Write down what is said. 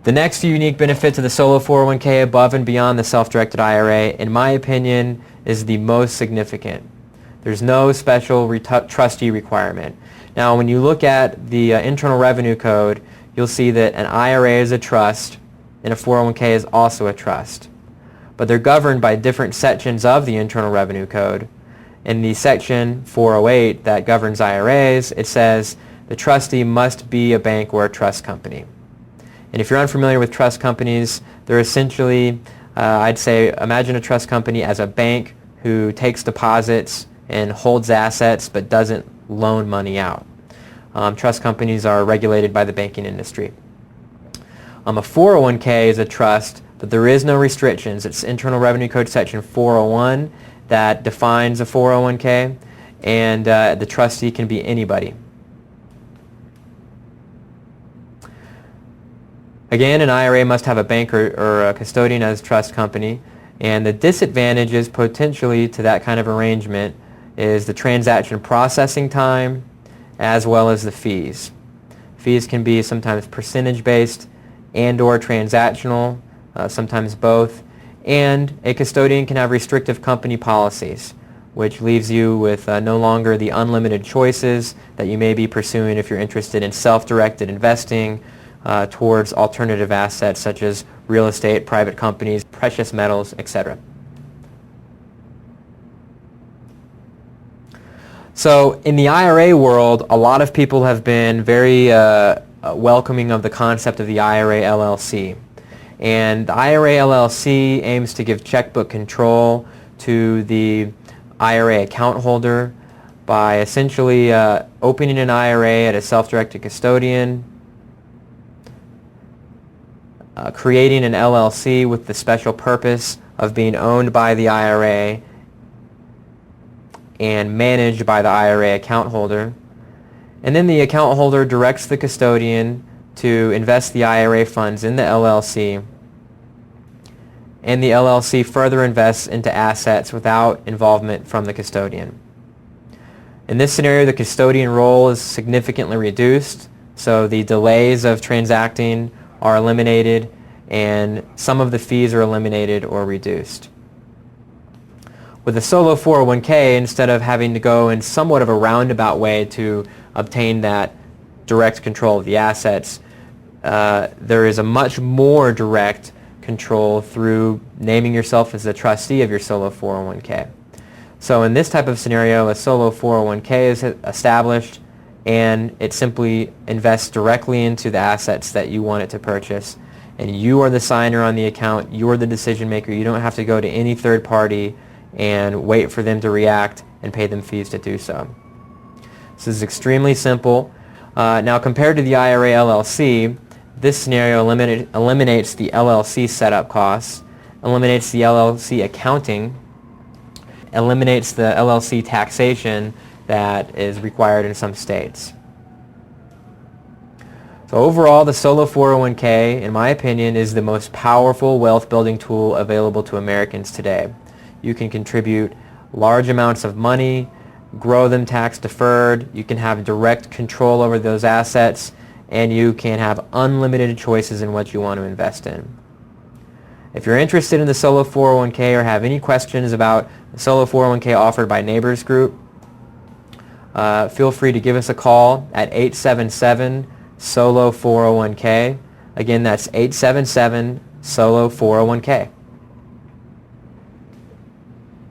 The next unique benefit to the solo 401k above and beyond the self-directed IRA, in my opinion, is the most significant. There's no special trustee requirement. Now, when you look at the Internal Revenue Code, you'll see that an IRA is a trust and a 401k is also a trust. But they're governed by different sections of the Internal Revenue Code. In the section 408 that governs IRAs, it says the trustee must be a bank or a trust company. And if you're unfamiliar with trust companies, they're essentially, I'd say, imagine a trust company as a bank who takes deposits and holds assets but doesn't loan money out. Trust companies are regulated by the banking industry. A 401k is a trust, but there is no restrictions. It's Internal Revenue Code section 401 that defines a 401k, and the trustee can be anybody. Again, an IRA must have a bank or a custodian as trust company, and the disadvantages potentially to that kind of arrangement is the transaction processing time as well as the fees. Fees can be sometimes percentage-based and or transactional, sometimes both, and a custodian can have restrictive company policies, which leaves you with no longer the unlimited choices that you may be pursuing if you're interested in self-directed investing towards alternative assets such as real estate, private companies, precious metals, etc. So in the IRA world, a lot of people have been very welcoming of the concept of the IRA LLC. And the IRA LLC aims to give checkbook control to the IRA account holder by essentially opening an IRA at a self-directed custodian, creating an LLC with the special purpose of being owned by the IRA and managed by the IRA account holder. And then the account holder directs the custodian to invest the IRA funds in the LLC, and the LLC further invests into assets without involvement from the custodian. In this scenario, the custodian role is significantly reduced, so the delays of transacting are eliminated and some of the fees are eliminated or reduced. With a solo 401k, instead of having to go in somewhat of a roundabout way to obtain that direct control of the assets, there is a much more direct control through naming yourself as the trustee of your solo 401k. So in this type of scenario, a solo 401k is established and it simply invests directly into the assets that you want it to purchase. And you are the signer on the account, you are the decision maker. You don't have to go to any third party and wait for them to react and pay them fees to do so. This is extremely simple. Now compared to the IRA LLC, this scenario eliminates the LLC setup costs, eliminates the LLC accounting, eliminates the LLC taxation that is required in some states. So overall, the solo 401k, in my opinion, is the most powerful wealth building tool available to Americans today. You can contribute large amounts of money, grow them tax deferred, you can have direct control over those assets, and you can have unlimited choices in what you want to invest in. If you're interested in the solo 401k or have any questions about the solo 401k offered by Neighbors Group, feel free to give us a call at 877-SOLO-401k. Again, that's 877-SOLO-401k.